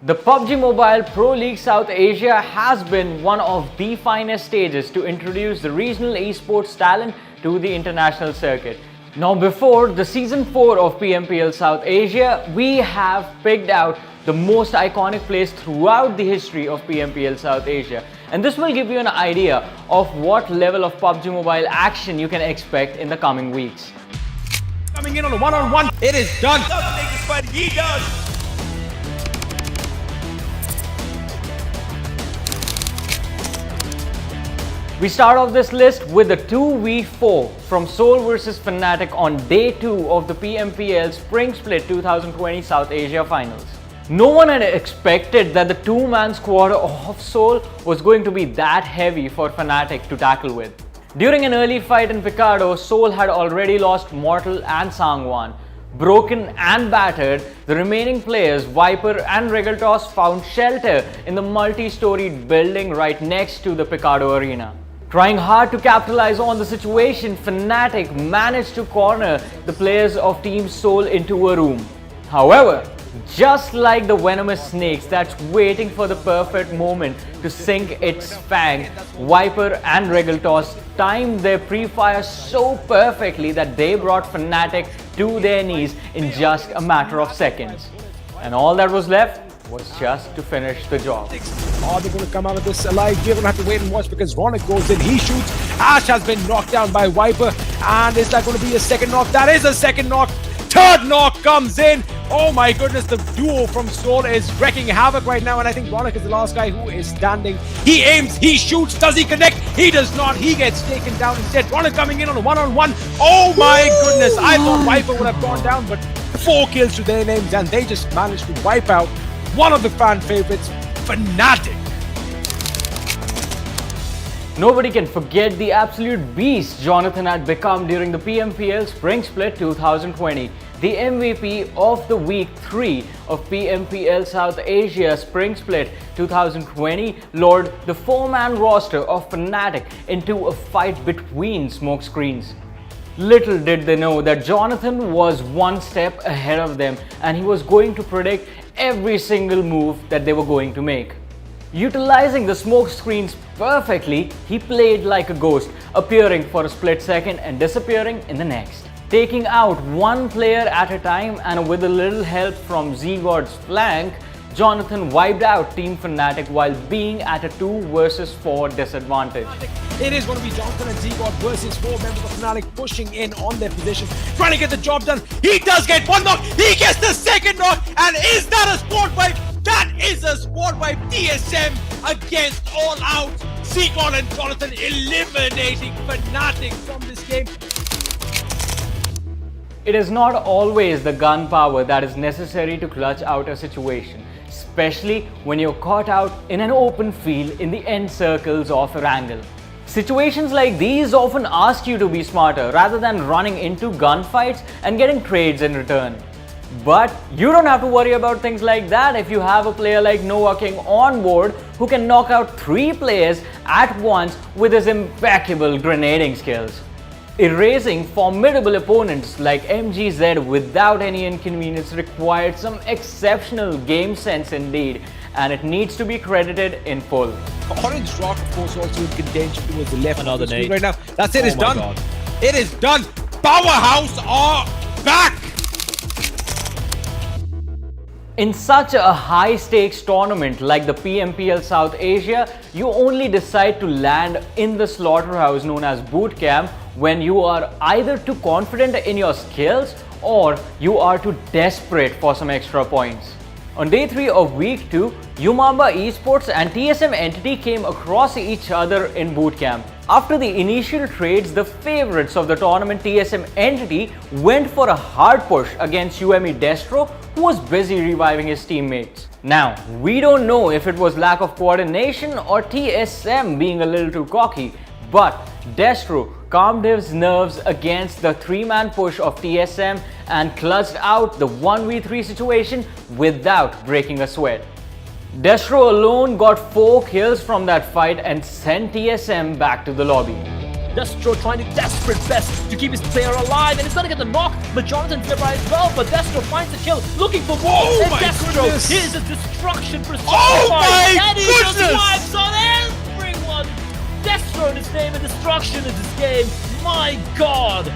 The PUBG Mobile Pro League South Asia has been one of the finest stages to introduce the regional esports talent to the international circuit. Now before the Season 4 of pmpl South Asia, we have picked out the most iconic plays throughout the history of pmpl South Asia. And this will give you an idea of what level of PUBG Mobile action you can expect in the coming weeks. Coming in on a one-on-one, it is done. He does. We start off this list with a 2v4 from Seoul versus Fnatic on day 2 of the PMPL Spring Split 2020 South Asia Finals. No one had expected that the two-man squad of Seoul was going to be that heavy for Fnatic to tackle with. During an early fight in Picado, Seoul had already lost Mortal and Sangwan. Broken and battered, the remaining players, Viper and Regaltos, found shelter in the multi-storied building right next to the Picado arena. Trying hard to capitalize on the situation, Fnatic managed to corner the players of Team Seoul into a room. However, just like the venomous snakes that's waiting for the perfect moment to sink its fang, Viper and Regaltos timed their pre-fire so perfectly that they brought Fnatic to their knees in just a matter of seconds. And all that was left was just to finish the job. Are they going to come out of this alive? We're going to have to wait and watch because Ronak goes in, he shoots. Ash has been knocked down by Viper. And is that going to be a second knock? That is a second knock. Third knock comes in. Oh my goodness, the duo from Seoul is wrecking havoc right now. And I think Ronak is the last guy who is standing. He aims, he shoots. Does he connect? He does not. He gets taken down instead. Ronak coming in on a one-on-one. Oh my goodness. I thought Viper would have gone down, but 4 kills to their names and they just managed to wipe out one of the fan favorites, Fnatic. Nobody can forget the absolute beast Jhonathan had become during the PMPL Spring Split 2020. The MVP of the Week 3 of PMPL South Asia Spring Split 2020 lured the 4-man roster of Fnatic into a fight between smoke screens. Little did they know that Jhonathan was one step ahead of them and he was going to predict every single move that they were going to make. Utilizing the smoke screens perfectly, he played like a ghost, appearing for a split second and disappearing in the next. Taking out one player at a time and with a little help from Z-God's flank, Jhonathan wiped out Team Fnatic while being at a 2 versus 4 disadvantage. It is going to be Jhonathan and Z-God versus 4 members of Fnatic pushing in on their position, trying to get the job done. He does get one knock, he gets the second knock, and is that a squad wipe? That is a squad wipe. DSM against All Out. Z-God and Jhonathan eliminating Fnatic from this game. It is not always the gun power that is necessary to clutch out a situation, especially when you're caught out in an open field in the end circles of a wrangle. Situations like these often ask you to be smarter rather than running into gunfights and getting trades in return. But you don't have to worry about things like that if you have a player like Noah King on board who can knock out 3 players at once with his impeccable grenading skills. Erasing formidable opponents like MGZ without any inconvenience required some exceptional game sense indeed, and it needs to be credited in full. Orange Rock, of course, also in contention towards the left. Another of the screen nade. right now. That's it, it's Oh my done. God. It is done. Powerhouse are back. In such a high-stakes tournament like the PMPL South Asia, you only decide to land in the slaughterhouse known as boot camp when you are either too confident in your skills or you are too desperate for some extra points. On day 3 of week 2, Yumamba Esports and TSM Entity came across each other in boot camp. After the initial trades, the favorites of the tournament TSM Entity went for a hard push against UME Destro, who was busy reviving his teammates. Now, we don't know if it was lack of coordination or TSM being a little too cocky, but Destro calmed his nerves against the 3-man push of TSM and clutched out the 1v3 situation without breaking a sweat. Destro alone got 4 kills from that fight and sent TSM back to the lobby. Destro trying to desperate best to keep his player alive, and it's gonna get the knock, but Jhonathan's nearby as well, but Destro finds the kill, looking for more, and Destro is a destruction for and he just wipes on everyone! Destro in his name and destruction in this game, my god!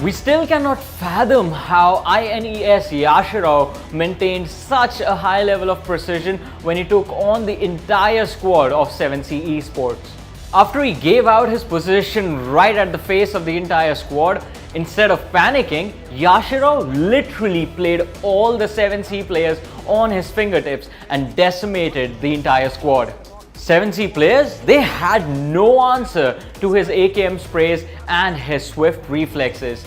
We still cannot fathom how INES Yashiro maintained such a high level of precision when he took on the entire squad of 7C Esports. After he gave out his position right at the face of the entire squad, instead of panicking, Yashiro literally played all the 7C players on his fingertips and decimated the entire squad. 7C players, they had no answer to his AKM sprays and his swift reflexes.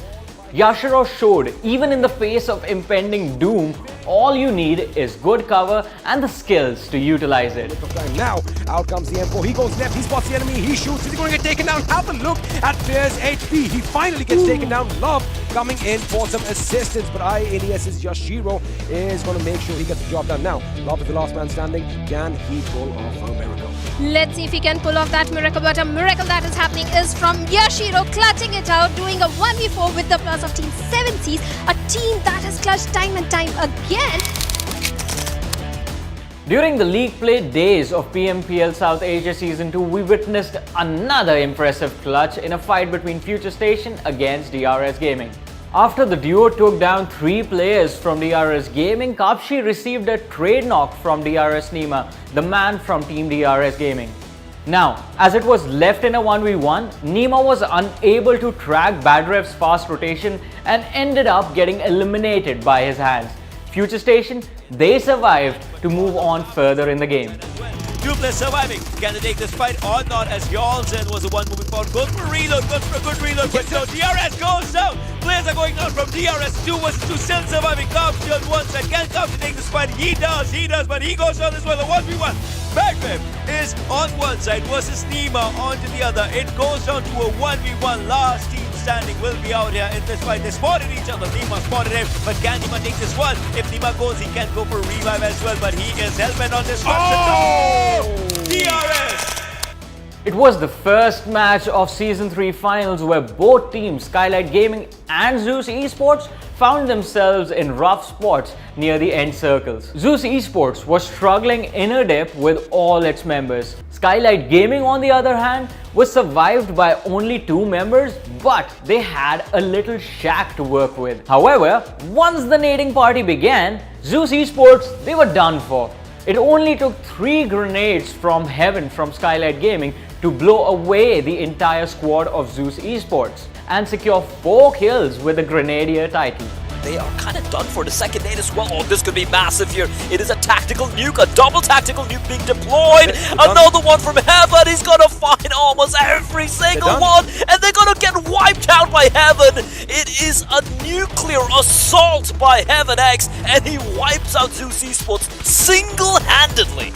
Yashiro showed, even in the face of impending doom, all you need is good cover and the skills to utilize it. Now, out comes the M4. He goes left, he spots the enemy, he shoots. Is he going to get taken down? Have a look at Fear's HP. He finally gets taken down. Love coming in for some assistance, but INES's Yashiro is going to make sure he gets the job done. Now, Love is the last man standing. Can he pull off a miracle? Let's see if he can pull off that miracle, but a miracle that is happening is from Yashiro clutching it out, doing a 1v4 with the plus of Team 7Cs, a team that has clutched time and time again. During the league play days of pmpl South Asia Season 2, we witnessed another impressive clutch in a fight between Future Station against DRS Gaming. After the duo took down 3 players from DRS Gaming, Kapshi received a trade knock from DRS Nima, the man from Team DRS Gaming. Now, as it was left in a 1v1, Nima was unable to track Badrev's fast rotation and ended up getting eliminated by his hands. Future Station, they survived to move on further in the game. 2 players surviving. Can they take this fight or not? As Jhonathan was the one moving forward. Goes for a reload, goes for a good reload. But no, DRS goes down. Players are going down from DRS. 2 versus 2, still surviving. Kapshi on one side. Can Kapshi take this fight? He does, but he goes down as well. A 1v1. Badrev is on one side versus Nima onto the other. It goes down to a 1v1. Last team standing will be out here in this fight. They spotted each other. Nima spotted him, but can Nima take this one? If Nima goes, he can go for a revive as well, but he is hell-bent on this one. DRS! It was the first match of Season 3 finals where both teams, Skylight Gaming and Zeus Esports, found themselves in rough spots near the end circles. Zeus Esports was struggling inner depth with all its members. Skylight Gaming, on the other hand, was survived by only 2 members, but they had a little shack to work with. However, once the nading party began, Zeus Esports, they were done for. It only took 3 grenades from heaven from Skylight Gaming to blow away the entire squad of Zeus Esports and secure 4 kills with the Grenadier title. They are kind of done for the second nade as well. Oh, this could be massive here. It is a tactical nuke, a double tactical nuke being deployed. Another one from Heaven. He's gonna find almost every single one, and they're gonna get wiped out by Heaven. It is a nuclear assault by Heaven X, and he wipes out Zeus Esports single-handedly.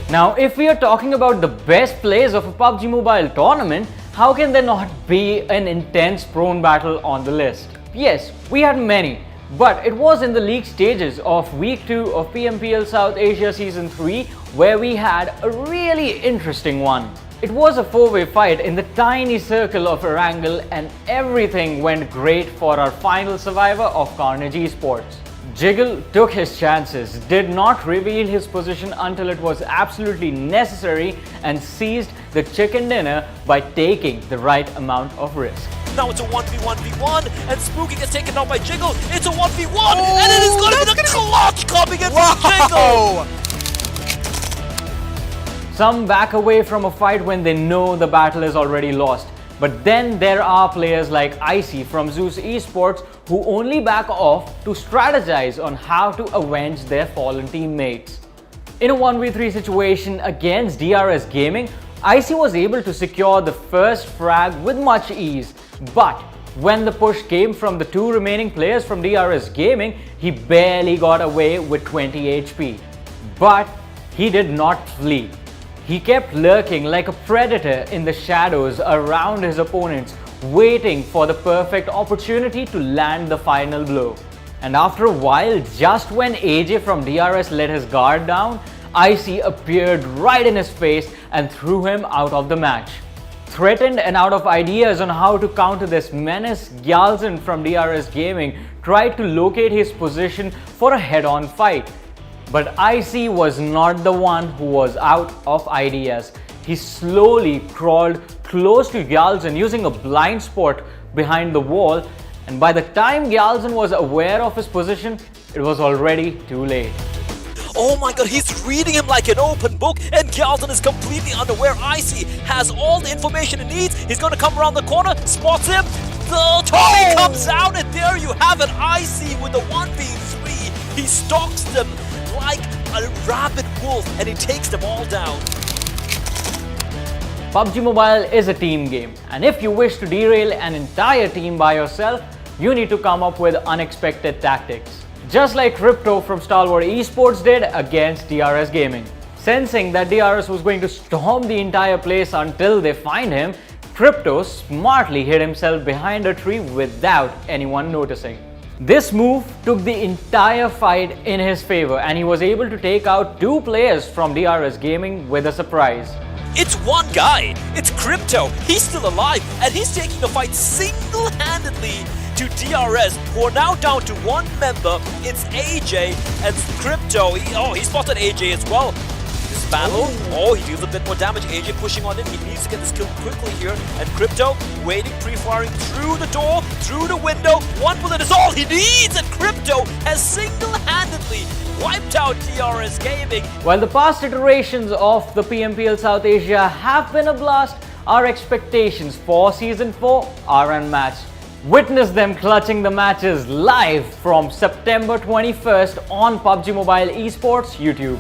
Now, if we are talking about the best plays of a PUBG Mobile tournament, how can there not be an intense prone battle on the list? Yes, we had many, but it was in the league stages of Week 2 of pmpl South Asia Season 3 where we had a really interesting one. It was a 4-way fight in the tiny circle of Erangel, and everything went great for our final survivor of Carnage Esports. Jiggle took his chances, did not reveal his position until it was absolutely necessary, and seized the chicken dinner by taking the right amount of risk. Now it's a 1v1v1, and Spooky gets taken out by Jiggle. It's a 1v1, and it is going to be the clutch coming in from Jiggle! Some back away from a fight when they know the battle is already lost. But then there are players like Icy from Zeus Esports who only back off to strategize on how to avenge their fallen teammates. In a 1v3 situation against DRS Gaming, Icy was able to secure the first frag with much ease, but when the push came from the 2 remaining players from DRS Gaming, he barely got away with 20 HP. But he did not flee. He kept lurking like a predator in the shadows around his opponents, waiting for the perfect opportunity to land the final blow. And after a while, just when AJ from DRS let his guard down, Icy appeared right in his face and threw him out of the match. Threatened and out of ideas on how to counter this menace, Gyaltsen from DRS Gaming tried to locate his position for a head-on fight. But Icy was not the one who was out of ideas. He slowly crawled close to Gyaltsen using a blind spot behind the wall, and by the time Gyaltsen was aware of his position, it was already too late. Oh my god, he's reading him like an open book, and Gyaltsen is completely unaware. Icy has all the information he needs. He's going to come around the corner, spots him. The Tony comes out, and there you have it. Icy with the 1v3. He stalks them like a rabid wolf, and he takes them all down. PUBG Mobile is a team game, and if you wish to derail an entire team by yourself, you need to come up with unexpected tactics. Just like Crypto from Stalwart Esports did against DRS Gaming. Sensing that DRS was going to storm the entire place until they find him, Crypto smartly hid himself behind a tree without anyone noticing. This move took the entire fight in his favor, and he was able to take out 2 players from DRS Gaming with a surprise. It's one guy. It's Crypto. He's still alive, and he's taking the fight single-handedly to DRS, who are now down to 1 member. It's AJ and Crypto. He spotted AJ as well. This battle, he deals a bit more damage. AJ pushing on in. He needs to get this kill quickly here. And Crypto waiting, pre-firing through the door, through the window. 1 bullet is all he needs, and Crypto has single-handedly wiped out DRS Gaming. While the past iterations of the PMPL South Asia have been a blast, our expectations for Season 4 are unmatched. Witness them clutching the matches live from September 21st on PUBG Mobile Esports YouTube.